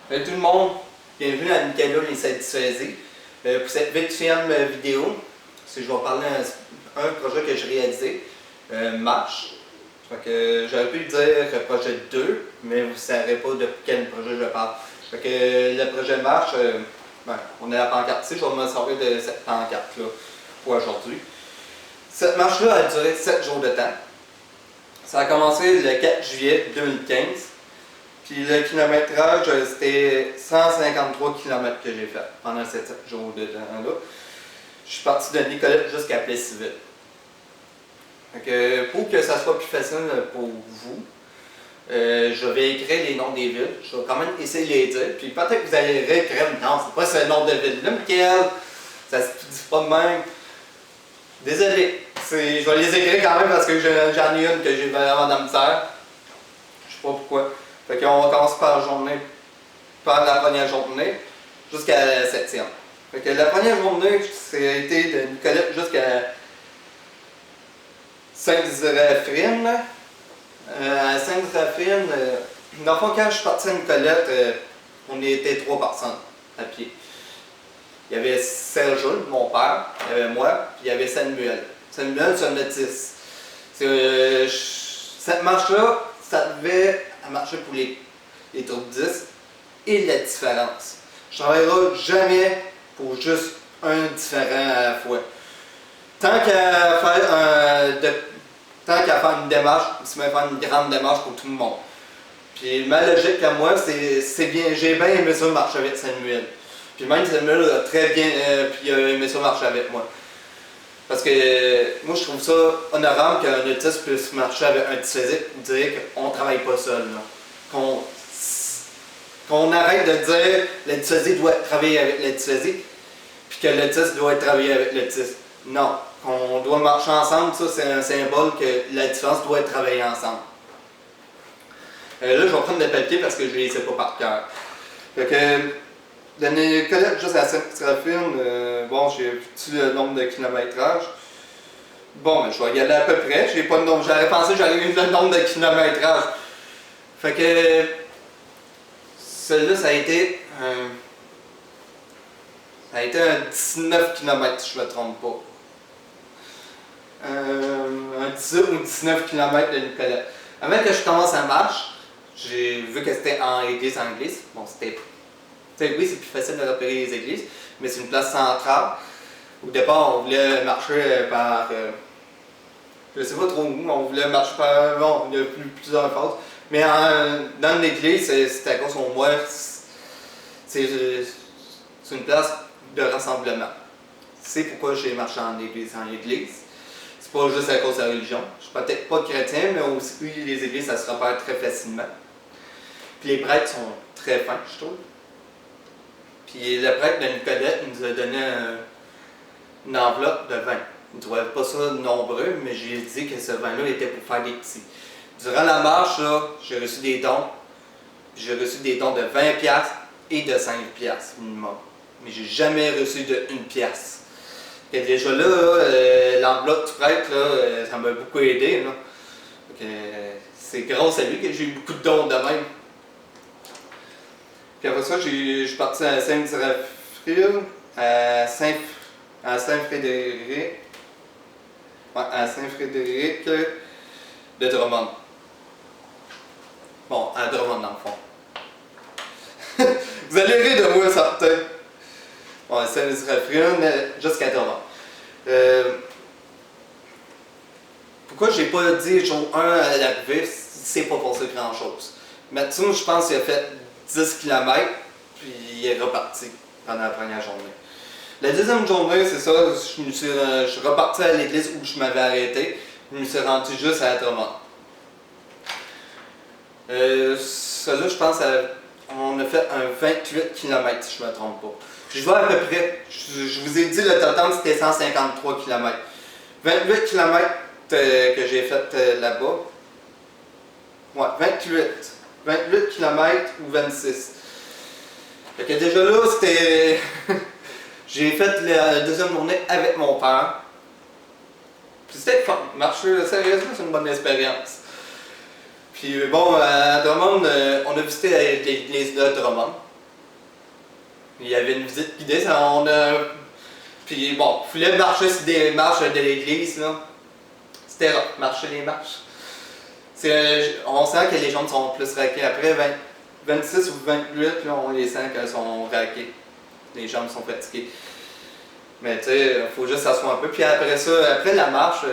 Salut tout le monde, bienvenue à Nicolas les Satisfaisés. Pour cette 20e vidéo, je vais parler d'un projet que j'ai réalisé, Marche. J'aurais pu dire projet 2, mais vous ne saurez pas de quel projet je parle. Le projet Marche, on a la pancarte ici, je vais me servir de cette pancarte-là pour aujourd'hui. Cette marche-là a duré 7 jours de temps. Ça a commencé le 4 juillet 2015. Puis le kilométrage, c'était 153 km que j'ai fait pendant ces 7 jours de temps-là. Je suis parti de Nicolette jusqu'à Plessisville. Pour que ça soit plus facile pour vous, je vais écrire les noms des villes. Je vais quand même essayer de les dire. Puis peut-être que vous allez réécrire, non, c'est pas ce nom de ville-là, Michael. Ça se dit pas de même. Désolé. Je vais les écrire quand même parce que j'en ai une que j'ai vraiment dans le misère. Je sais pas pourquoi. Fait qu'on va commencer par la première journée jusqu'à la 7e. Fait que la première journée, ça a été de Nicolette jusqu'à Sainte-Zéphirine. À Sainte-Zéphirine, dans le fond, quand je suis parti à Nicolette, on était 3 personnes à pied. Il y avait Serge, mon père, il y avait moi, puis il y avait Samuel. Samuel, c'est un autiste. Cette marche-là, ça devait marcher pour les troupes 10 et la différence. Je ne travaillerai jamais pour juste un différent à la fois. Tant qu'à faire une démarche, c'est même faire une grande démarche pour tout le monde. Puis ma logique à moi, c'est bien, j'ai bien aimé ça marcher avec Samuel. Puis même Samuel a très bien puis a aimé ça marcher avec moi. Parce que moi je trouve ça honorable qu'un autiste puisse marcher avec un dyslexique pour dire qu'on ne travaille pas seul. Qu'on arrête de dire que le dyslexique doit travailler avec le dyslexique, puis que l'autiste doit travailler avec l'autiste. Non, qu'on doit marcher ensemble, ça c'est un symbole que la différence doit travailler ensemble. Là je vais prendre le papier parce que je ne les sais pas par cœur. De Nicolette juste à Sainte-Zéphirine, bon, j'ai vu le nombre de kilométrage. Bon, ben, je vais y aller à peu près. J'ai pas de nombre. J'aurais pensé que j'aurais eu le nombre de kilométrage. Fait que celui-là, ça a été un 19 km, si je ne me trompe pas. Un 18 ou 19 km de Nicolette. Avant que je commence à marche, j'ai vu que c'était en église anglaise. Bon, c'était. Oui, c'est plus facile de repérer les églises, mais c'est une place centrale. Au départ, on voulait marcher par. Je ne sais pas trop où, on voulait marcher par. Bon, il y a plusieurs phases. Mais dans l'église, c'est à cause qu'on voit. C'est une place de rassemblement. C'est pourquoi j'ai marché en église. C'est pas juste à cause de la religion. Je suis peut-être pas chrétien, mais aussi les églises, ça se repère très facilement. Puis les prêtres sont très fins, je trouve. Puis le prêtre de Nicolette nous a donné une enveloppe de vin. Il ne trouvait pas ça nombreux, mais j'ai dit que ce vin-là était pour faire des petits. Durant la marche, j'ai reçu des dons. J'ai reçu des dons de 20$ et de 5$ minimum. Mais j'ai jamais reçu de 1$. Et déjà là, l'enveloppe du prêtre, ça m'a beaucoup aidé. C'est grâce à lui que j'ai eu beaucoup de dons de même. Puis après ça, je suis parti à Sainte-Zéphirine, à Saint-Frédéric, de Drummond. Bon, à Drummond dans le fond. Vous allez rire de moi, certain. Bon, à Sainte-Zéphirine jusqu'à Drummond. Pourquoi j'ai pas dit jour 1 à l'arrivée, c'est pas pour ça grand chose. Mathieu, je pense qu'il a fait 10 km, puis il est reparti pendant la première journée. La deuxième journée, c'est ça, je suis reparti à l'église où je m'avais arrêté. Je me suis rendu juste à Drummond. Ça, je pense, on a fait un 28 km, si je ne me trompe pas. Je vais à peu près, je vous ai dit le total, c'était 153 km. 28 km que j'ai fait là-bas. Ouais, 28 km ou 26. Fait que déjà là, c'était. J'ai fait la deuxième journée avec mon père. Puis c'était fun. Marcher, sérieusement, c'est une bonne expérience. Puis bon, à Drummond, on a visité l'église de Drummond. Il y avait une visite guidée, puis bon, il fallait marcher sur des marches de l'église, là. C'était rare, marcher les marches. On sent que les jambes sont plus raquées. Après 26 ou 28, là, on les sent qu'elles sont raquées. Les jambes sont fatiguées. Mais tu sais, il faut juste s'asseoir un peu. Puis après ça, après la marche,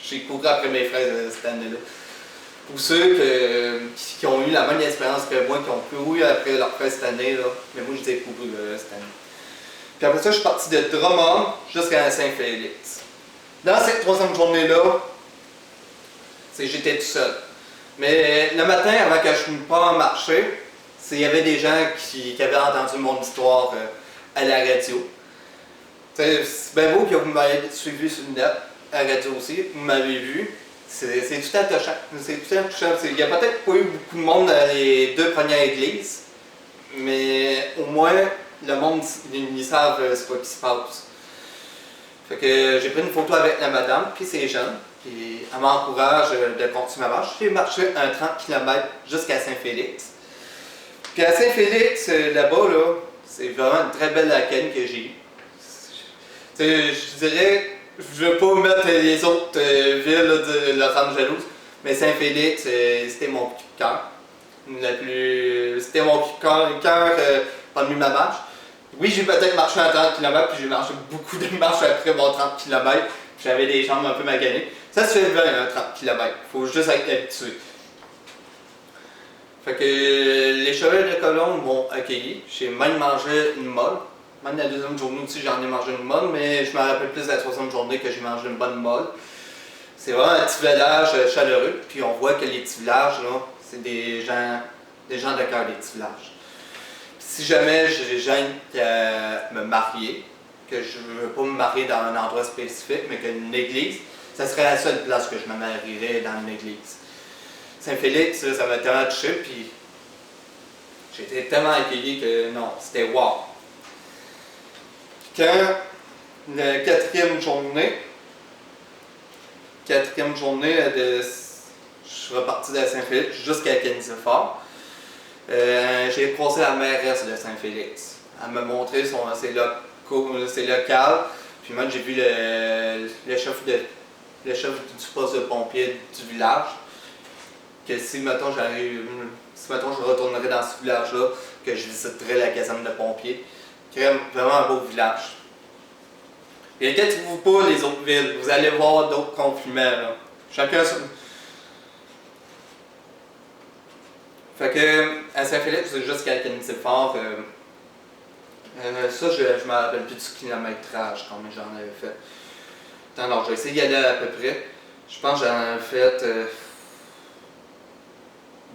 j'ai couru après mes frères cette année-là. Pour ceux qui ont eu la même expérience que moi, qui ont couru après leur frère cette année, là, mais moi je les ai couru cette année. Puis après ça, je suis parti de Drummond jusqu'à Saint-Félix. Dans cette troisième journée-là, j'étais tout seul. Mais le matin, avant que je ne parte marcher, il y avait des gens qui avaient entendu mon histoire à la radio. C'est bien beau que vous m'ayez suivi sur le net, à la radio aussi, vous m'avez vu. C'est tout attachant. C'est tout attachant. Il n'y a peut-être pas eu beaucoup de monde dans les 2 premières églises, mais au moins, le monde, ils savent ce qui se passe. Fait que j'ai pris une photo avec la madame, puis ces jeunes, puis elle m'encourage de continuer ma marche. J'ai marché un 30 km jusqu'à Saint-Félix. Puis à Saint-Félix, là-bas, là, c'est vraiment une très belle accueil que j'ai eue. Je dirais, je ne veux pas mettre les autres villes là, de Los Angeles, mais Saint-Félix, c'était mon coup de cœur. C'était mon coup de cœur parmi ma marche. Oui, j'ai peut-être marché un 30 km, puis j'ai marché beaucoup de marches après mon 30 km. J'avais des jambes un peu maganées. Ça se fait bien, un 30 km. Il faut juste être habitué. Fait que les Chevaliers de Colombe m'ont accueilli. J'ai même mangé une molle. Même la deuxième journée aussi, j'en ai mangé une molle, mais je me rappelle plus de la troisième journée que j'ai mangé une bonne molle. C'est vraiment un petit village chaleureux, puis on voit que les petits villages, là, c'est des gens de cœur, les petits villages. Si jamais j'ai gêne à me marier, que je ne veux pas me marier dans un endroit spécifique, mais qu'une église, ça serait la seule place que je me marierais dans une église. Saint-Félix, ça m'a tellement touché, puis j'ai été tellement accueilli que non, c'était wow. Quand la quatrième journée, je suis reparti de Saint-Félix jusqu'à Kennedy-Fort. J'ai croisé la mairesse de Saint-Félix. Elle m'a montré ses locales. Puis moi, j'ai vu le chef du poste de pompier du village. Que si mettons je retournerais dans ce village-là, que je visiterais la caserne de pompiers. Vraiment un beau village. Et inquiétez-vous pas les autres villes, vous allez voir d'autres compliments. Là. Chacun son... Fait que à Saint-Philippe, c'est jusqu'à Kennedy-Fort. Ça, je me rappelle plus du kilométrage combien j'en avais fait. Alors, j'ai essayé d'y aller à peu près. Je pense que j'en ai fait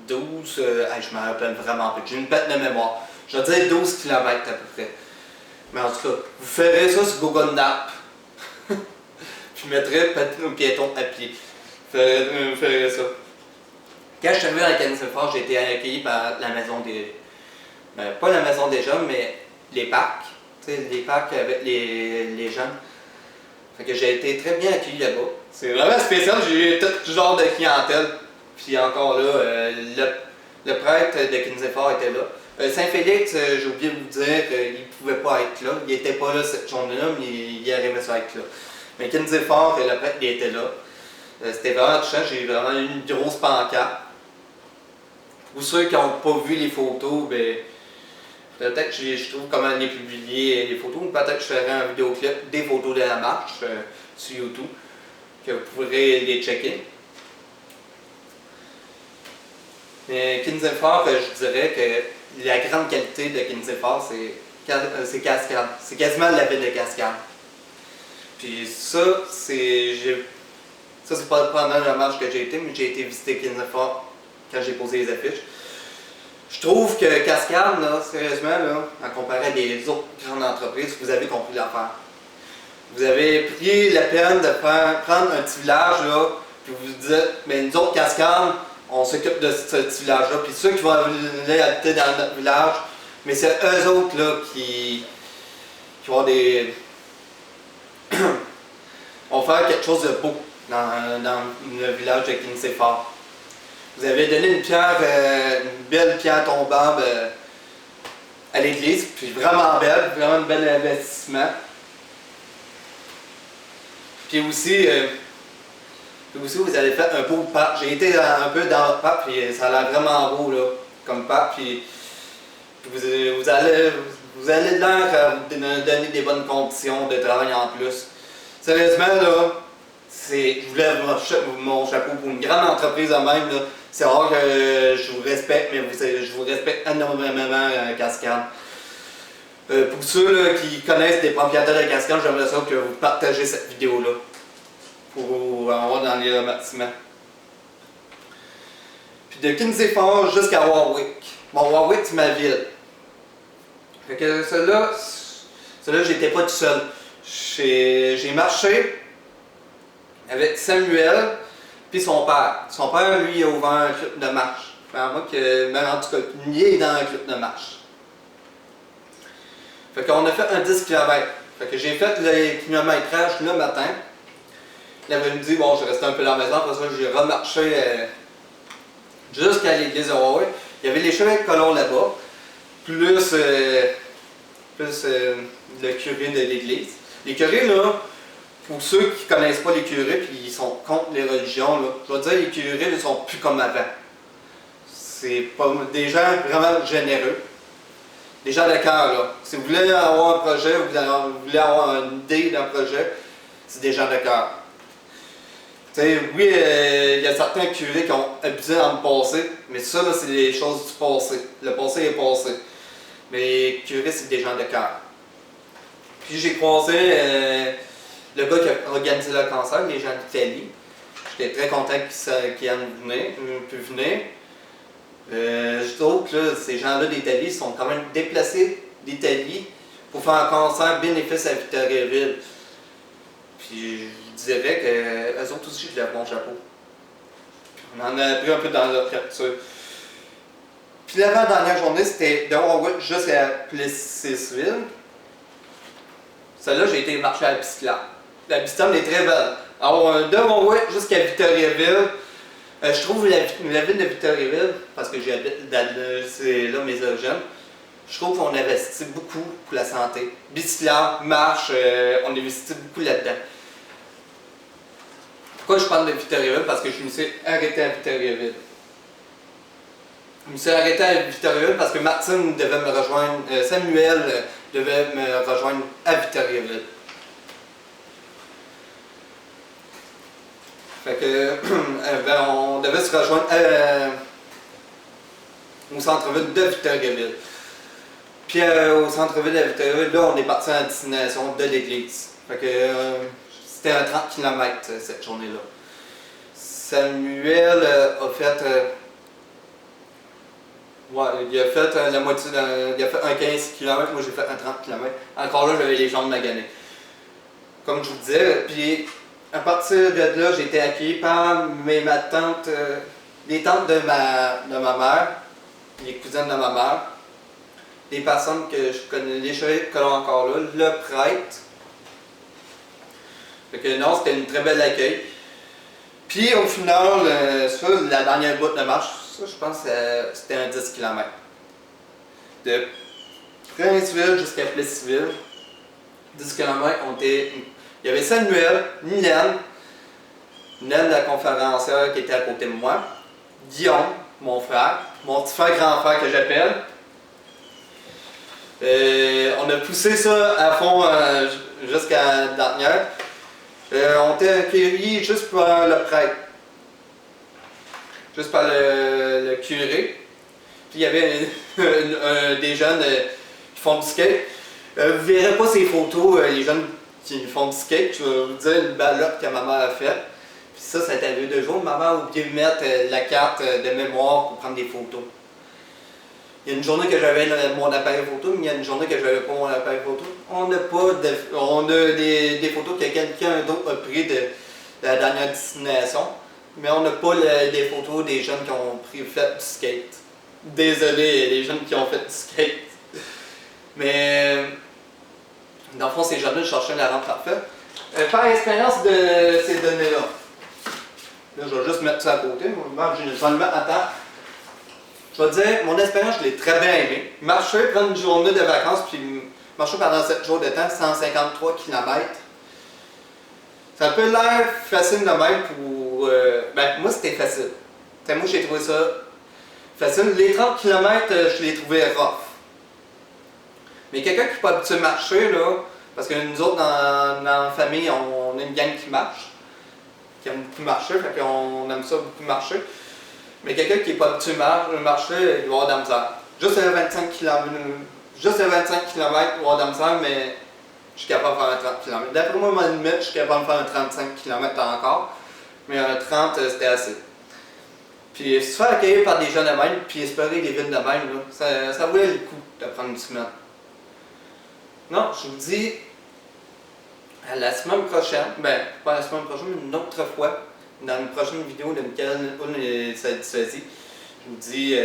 12. Je me rappelle vraiment plus. J'ai une pète de mémoire. Je vais dire 12 km à peu près. Mais en tout cas, vous ferez ça sur Google Maps. Puis mettrez un piéton à pied. Vous ferez ça. Quand je suis arrivé à Kennedy-Fort, j'ai été accueilli par la maison des... pas la maison des jeunes, mais les parcs. Tu sais, les parcs avec les jeunes. Fait que j'ai été très bien accueilli là-bas. C'est vraiment spécial, j'ai eu tout genre de clientèle. Puis encore là, le prêtre de Kennedy-Fort était là. Saint-Félix, j'ai oublié de vous dire qu'il ne pouvait pas être là. Il n'était pas là cette journée-là, mais il arrivait ça être là. Mais Kennedy-Fort, le prêtre, il était là. C'était vraiment touchant, j'ai vraiment eu une grosse pancarte. Pour ceux qui n'ont pas vu les photos, ben, peut-être que je trouve comment les publier les photos, ou peut-être que je ferai un vidéoclip des photos de la marche sur YouTube, que vous pourrez les checker. Mais Kennedy-Fort, je dirais que la grande qualité de Kennedy-Fort, c'est Cascade. C'est quasiment la ville de Cascade. Puis ça, c'est pas pendant la marche que j'ai été, mais j'ai été visiter Kennedy-Fort quand j'ai posé les affiches. Je trouve que Cascade, là, sérieusement, là, à comparer à des autres grandes entreprises, vous avez compris l'affaire. Vous avez pris la peine de prendre un petit village, là, puis vous vous dites, mais nous autres, Cascade, on s'occupe de ce petit village-là, puis ceux qui vont venir habiter dans notre village, mais c'est eux autres là, qui vont des... vont faire quelque chose de beau dans le village de Kennedy-Fort. Vous avez donné une belle pierre tombable à l'église, puis vraiment belle, vraiment un bel investissement. Puis aussi, vous allez faire un beau parc. J'ai été un peu dans votre parc, puis ça a l'air vraiment beau là, comme parc. Puis vous allez de l'air à vous donner des bonnes conditions de travail en plus. Sérieusement, là, je vous lève mon chapeau pour une grande entreprise de même. C'est rare que je vous respecte, mais je vous respecte énormément, Cascade. Pour ceux là, qui connaissent des propriétaires de Cascade, j'aimerais ça que vous partagez cette vidéo-là pour avoir dans les bâtiments. Puis de Kinsey Falls jusqu'à Warwick. Bon, Warwick, c'est ma ville. Fait que celui-là, j'étais pas tout seul. J'ai marché avec Samuel puis son père. Son père, lui, il a ouvert un club de marche. En tout cas, il est dans un club de marche. Fait qu'on a fait un 10 km. Fait que j'ai fait le kilométrage le matin. L'après-midi, bon, je restais un peu à la maison. Après ça, j'ai remarché jusqu'à l'église de Warwick. Il y avait les chevaliers de colons là-bas. Plus le curé de l'église. Les curés, là, pour ceux qui ne connaissent pas les curés et qui sont contre les religions, là, je veux dire, les curés ne sont plus comme avant. C'est pas des gens vraiment généreux. Des gens de cœur, là. Si vous voulez avoir un projet, vous voulez avoir une idée d'un projet, c'est des gens de cœur. Oui, il y a certains curés qui ont abusé dans le passé, mais ça, c'est des choses du passé. Le passé est passé. Mais les curés, c'est des gens de cœur. Puis j'ai croisé le gars qui a organisé le concert, les gens d'Italie. J'étais très content qu'ils pu venir. Je trouve que ces gens-là d'Italie sont quand même déplacés d'Italie pour faire un concert bénéfice à Victoriaville. Puis je dirais qu'eux autres aussi, je lève mon chapeau. On en a appris un peu dans leur capture. Puis l'avant-dernière journée, c'était de Warwick jusqu'à Plessisville. Celle-là, j'ai été marcher à la bicyclette. La bicyclette est très belle. Alors, de Warwick jusqu'à Victoriaville, je trouve la ville de Victoriaville, parce que c'est là mes origines, je trouve qu'on investit beaucoup pour la santé. Bicyclette, marche, on investit beaucoup là-dedans. Pourquoi je parle de Victoriaville? Parce que je me suis arrêté à Victoriaville. Je me suis arrêté à Victoriaville parce que Martine devait me rejoindre, Samuel devait me rejoindre à Victoriaville. Fait que, on devait se rejoindre au centre-ville de Victoriaville. Puis au centre-ville de Victoriaville, là, on est parti à la destination de l'église. Fait que c'était un 30 km cette journée-là. Samuel a fait. Il a fait la moitié, il a fait un 15 km, moi j'ai fait un 30 km. Encore là, j'avais les jambes maganées. Comme je vous disais, puis à partir de là, j'ai été accueilli par ma tante, les tantes de ma mère, les cousines de ma mère, des personnes que je connais, les chevaliers que l'on encore là, le prêtre. Fait que non, c'était une très belle accueil. Puis au final, la dernière bout de marche, ça, je pense que c'était un 10 km. De Princeville jusqu'à Plessisville, 10 km, il y avait Samuel, Nylène, la conférencière qui était à côté de moi, Guillaume, mon frère, mon petit frère grand frère que j'appelle. On a poussé ça à fond jusqu'à la dernière. On était accueillis juste par le prêtre. Juste par le curé. Puis il y avait des jeunes qui font du skate. Vous ne verrez pas ces photos, les jeunes qui font du skate. Je vais vous dire une ballotte que ma mère a faite. Puis ça a été 2 jours. Ma mère a oublié de mettre la carte de mémoire pour prendre des photos. Il y a une journée que j'avais mon appareil photo, mais il y a une journée que je n'avais pas mon appareil photo. On a des photos que quelqu'un d'autre a pris de la dernière destination. Mais on n'a pas des photos des jeunes qui ont fait du skate. Désolé, les jeunes qui ont fait du skate. Mais dans le fond, ces jeunes-là cherchaient la rampe parfaite. Par expérience de ces données-là. Là, je vais juste mettre ça à côté. Je vais le mettre à terre. je vais dire, mon expérience, je l'ai très bien aimée. Marcher, prendre une journée de vacances, puis marcher pendant 7 jours de temps, 153 km. Ça peut l'air facile de même pour... ben, moi, c'était facile. Moi, j'ai trouvé ça facile. Les 30 km, je les trouvais rough. Mais quelqu'un qui n'est pas habitué à marcher, là, parce que nous autres, dans la famille, on a une gang qui marche, qui aime beaucoup marcher, fait qu'on aime ça beaucoup marcher. Mais quelqu'un qui n'est pas habitué à marcher, il va avoir de la misère. Juste à 25 km, il va avoir de la misère, mais je suis capable de faire un 30 km. D'après moi, ma limite, je suis capable de faire un 35 km encore, mais un 30, c'était assez. Puis se faire accueillir par des gens de même, puis espérer des villes de même, là, ça valait le coup de prendre une semaine. Non, je vous dis, la semaine prochaine, ben, pas la semaine prochaine, mais une autre fois, dans une prochaine vidéo de Michael Satisfazi, je vous dis